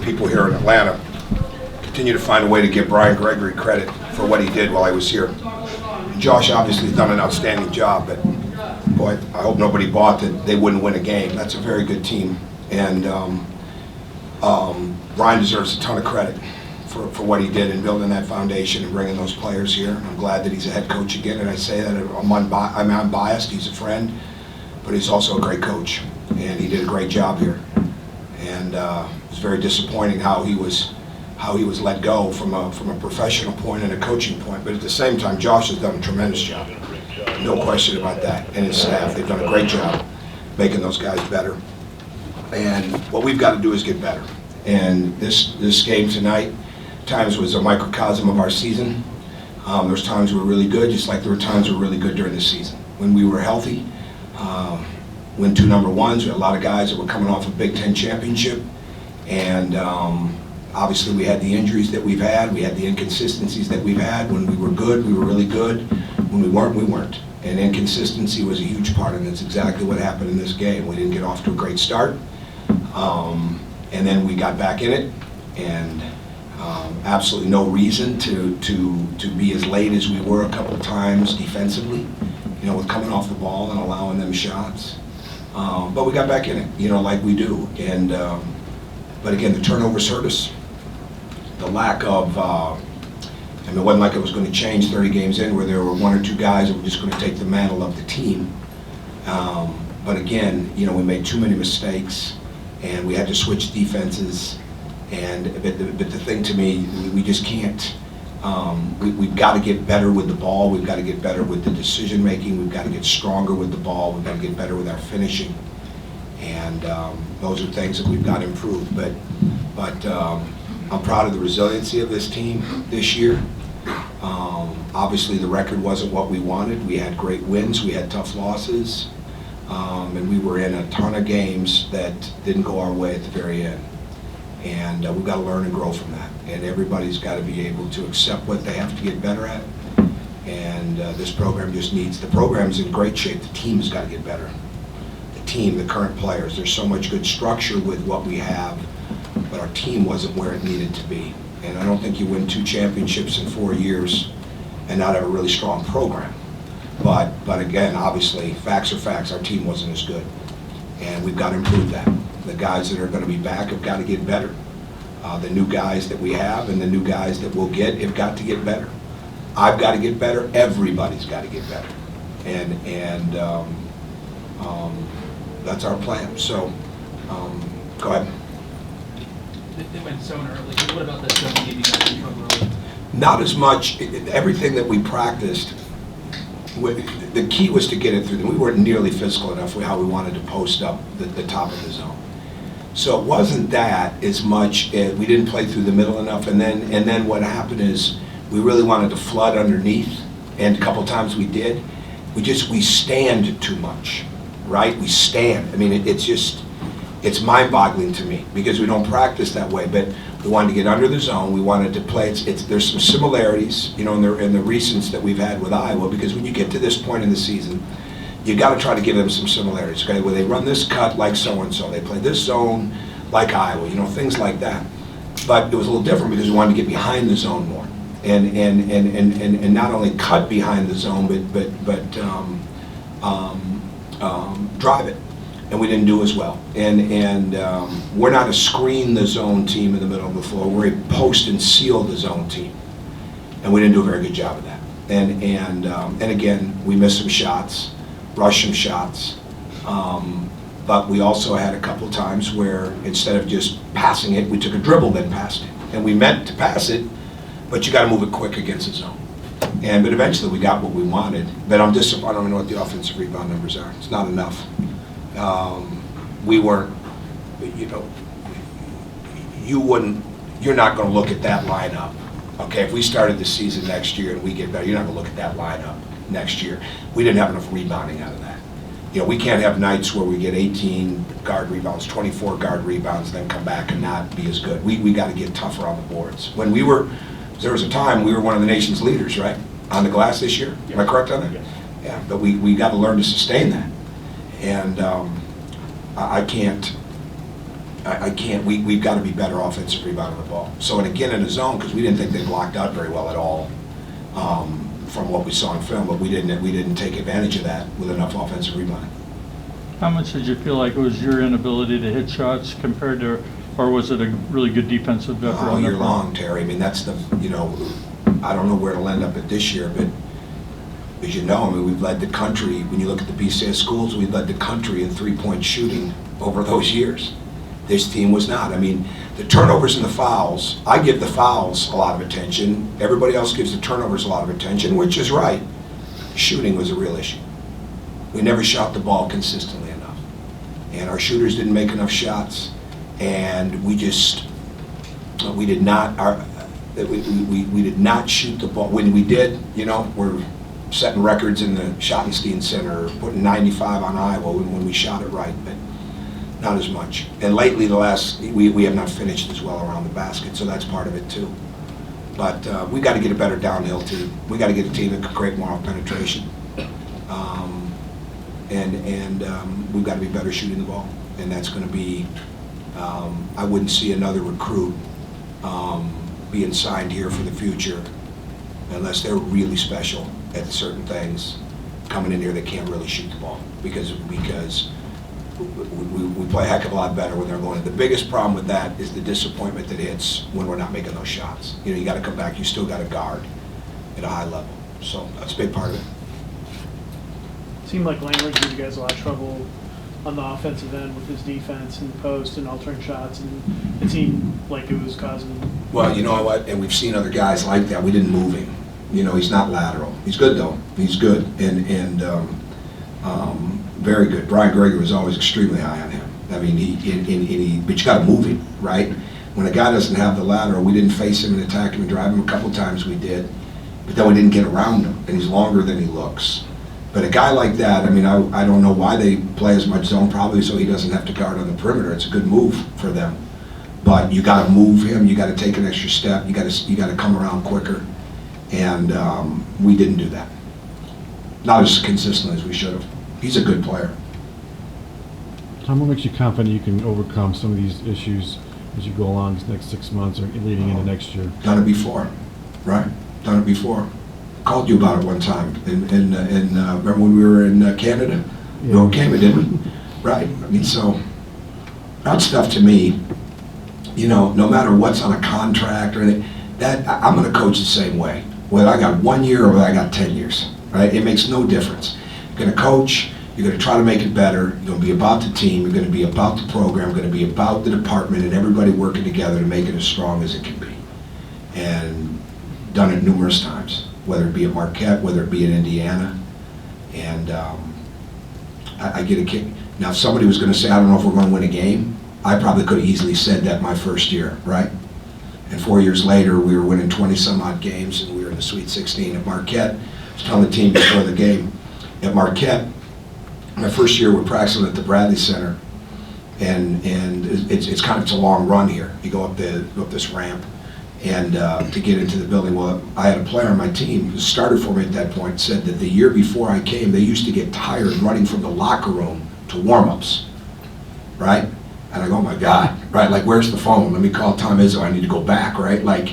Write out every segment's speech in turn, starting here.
people here in Atlanta continue to find a way to give Brian Gregory credit for what he did while I was here. Josh obviously has done an outstanding job, but boy, I hope nobody bought that they wouldn't win a game. That's a very good team, and Brian deserves a ton of credit for what he did in building that foundation and bringing those players here. I'm glad that he's a head coach again, and I say that I'm unbiased. He's a friend, but he's also a great coach, and he did a great job here. And it was very disappointing how he was let go from a professional point and a coaching point. But at the same time, Josh has done a tremendous job. No question about that. And his staff, they've done a great job making those guys better. And what we've got to do is get better. And this game tonight, times was a microcosm of our season. There's times we were really good, just like there were times we were really good during the season. When we were healthy, win 2 number ones, we had a lot of guys that were coming off a Big Ten championship. And obviously we had the injuries that we've had, we had the inconsistencies that we've had. When we were good, we were really good. When we weren't, we weren't. And inconsistency was a huge part, and that's exactly what happened in this game. We didn't get off to a great start, and then we got back in it, and absolutely no reason to be as late as we were a couple of times defensively, you know, with coming off the ball and allowing them shots. But we got back in it, you know, like we do. And but again, the turnovers hurt us. The lack of, I mean, it wasn't like it was going to change 30 games in where there were 1 or 2 guys that were just going to take the mantle of the team. But again, you know, we made too many mistakes, and we had to switch defenses. But the thing to me, we just can't. We've got to get better with the ball. We've got to get better with the decision making. We've got to get stronger with the ball. We've got to get better with our finishing. And those are things that we've got to improve. But I'm proud of the resiliency of this team this year. Obviously, the record wasn't what we wanted. We had great wins. We had tough losses. And we were in a ton of games that didn't go our way at the very end. And we've got to learn and grow from that. And everybody's got to be able to accept what they have to get better at. And this program just needs, the program's in great shape. The team's got to get better. The team, the current players, there's so much good structure with what we have, but our team wasn't where it needed to be. And I don't think you win 2 championships in 4 years and not have a really strong program. But again, obviously, facts are facts. Our team wasn't as good. And we've got to improve that. The guys that are going to be back have got to get better. The new guys that we have and the new guys that we'll get have got to get better. I've got to get better. Everybody's got to get better. And that's our plan. So, go ahead. They went zone early. What about that zone gave you guys in trouble early? Not as much. Everything that we practiced, the key was to get it through them. We weren't nearly physical enough with how we wanted to post up the top of the zone. So it wasn't that as much. We didn't play through the middle enough, and then what happened is we really wanted to flood underneath, and a couple times we did. We stand too much, right? We stand. I mean, it's mind-boggling to me because we don't practice that way. But we wanted to get under the zone. We wanted to play. There's some similarities, you know, in the recents that we've had with Iowa, because when you get to this point in the season, you got to try to give them some similarities. Okay, where they run this cut like so and so, they play this zone like Iowa, you know, things like that. But it was a little different because we wanted to get behind the zone more, and not only cut behind the zone, but drive it. And we didn't do as well. And we're not a screen the zone team in the middle of the floor. We're a post and seal the zone team. And we didn't do a very good job of that. And again, we missed some shots, rushed some shots. But we also had a couple times where instead of just passing it, we took a dribble, then passed it. And we meant to pass it, but you got to move it quick against the zone. But eventually we got what we wanted. But I'm disappointed. I don't know what the offensive rebound numbers are. It's not enough. We weren't, you know, you're not going to look at that lineup. Okay, if we started the season next year and we get better, you're not going to look at that lineup next year. We didn't have enough rebounding out of that. You know, we can't have nights where we get 18 guard rebounds, 24 guard rebounds, then come back and not be as good. We got to get tougher on the boards. When there was a time we were one of the nation's leaders, right, on the glass this year. Yeah. Am I correct on that? Yes. Yeah, but we got to learn to sustain that. And I can't I can't, we've got to be better offensive rebounding the ball. So, and again, in the zone, because we didn't think they blocked out very well at all from what we saw in film, but we didn't take advantage of that with enough offensive rebounding. How much did you feel like it was your inability to hit shots compared to, or was it a really good defensive effort? All year long, Terry. I mean, that's the, I don't know where it'll end up at this year, but as you know, I mean, we've led the country, when you look at the BCS schools, we've led the country in three-point shooting over those years. This team was not. I mean, the turnovers and the fouls, I give the fouls a lot of attention. Everybody else gives the turnovers a lot of attention, which is right. Shooting was a real issue. We never shot the ball consistently enough. And our shooters didn't make enough shots. And we did not, we did not shoot the ball. When we did, we're setting records in the Schottenstein Center, putting 95 on Iowa when we shot it right, but not as much. And lately, we have not finished as well around the basket, so that's part of it too. But we got to get a better downhill team. We got to get a team that can create more off penetration. And we've got to be better shooting the ball. And that's going to be, I wouldn't see another recruit being signed here for the future unless they're really special at certain things coming in here that can't really shoot the ball because we play a heck of a lot better when they're going. The biggest problem with that is the disappointment that hits when we're not making those shots. You got to come back. You still got to guard at a high level. So that's a big part of it. Seemed like Langley gave you guys a lot of trouble on the offensive end with his defense and post and alternate shots, and it seemed like it was causing. Well, you know what? And we've seen other guys like that. We didn't move him. He's not lateral. He's good though. He's good and very good. Brian Greger was always extremely high on him. I mean, but you got to move him, right? When a guy doesn't have the lateral, we didn't face him and attack him and drive him. A couple times we did, but then we didn't get around him, and he's longer than he looks. But a guy like that, I mean, I don't know why they play as much zone, probably so he doesn't have to guard on the perimeter. It's a good move for them. But you got to move him. You got to take an extra step. You got to come around quicker. And we didn't do that. Not as consistently as we should have. He's a good player. Tom, what makes you confident you can overcome some of these issues as you go along these next 6 months or leading into next year? Done it before, right? Done it before. Called you about it one time. Remember when we were in Canada? Yeah. We all came, didn't we? Right. I mean, so that stuff to me, no matter what's on a contract or anything, I'm going to coach the same way. Whether I got 1 year or whether I got 10 years, right? It makes no difference. You're going to coach. You're going to try to make it better. You're going to be about the team. You're going to be about the program. You're going to be about the department and everybody working together to make it as strong as it can be. And done it numerous times, whether it be at Marquette, whether it be in Indiana. And I get a kick. Now, if somebody was going to say, I don't know if we're going to win a game, I probably could have easily said that my first year, right? And 4 years later, we were winning 20-some-odd games, and we were in the Sweet 16 at Marquette. I was telling the team before the game, at Marquette, my first year we're practicing at the Bradley Center, and it's a long run here. You go up this ramp, and to get into the building. Well, I had a player on my team who started for me at that point, said that the year before I came, they used to get tired running from the locker room to warm-ups, right? And I go, oh my God, right? Like, where's the phone? Let me call Tom Izzo. I need to go back, right? Like,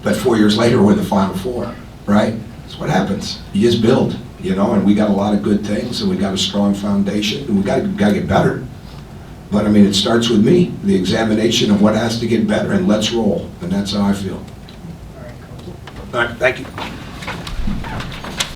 but 4 years later, we're in the Final Four, right? That's what happens. You just build, and we got a lot of good things, and we got a strong foundation, and we got to get better. But I mean, it starts with me, the examination of what has to get better, and let's roll. And that's how I feel. All right, cool. All right, thank you.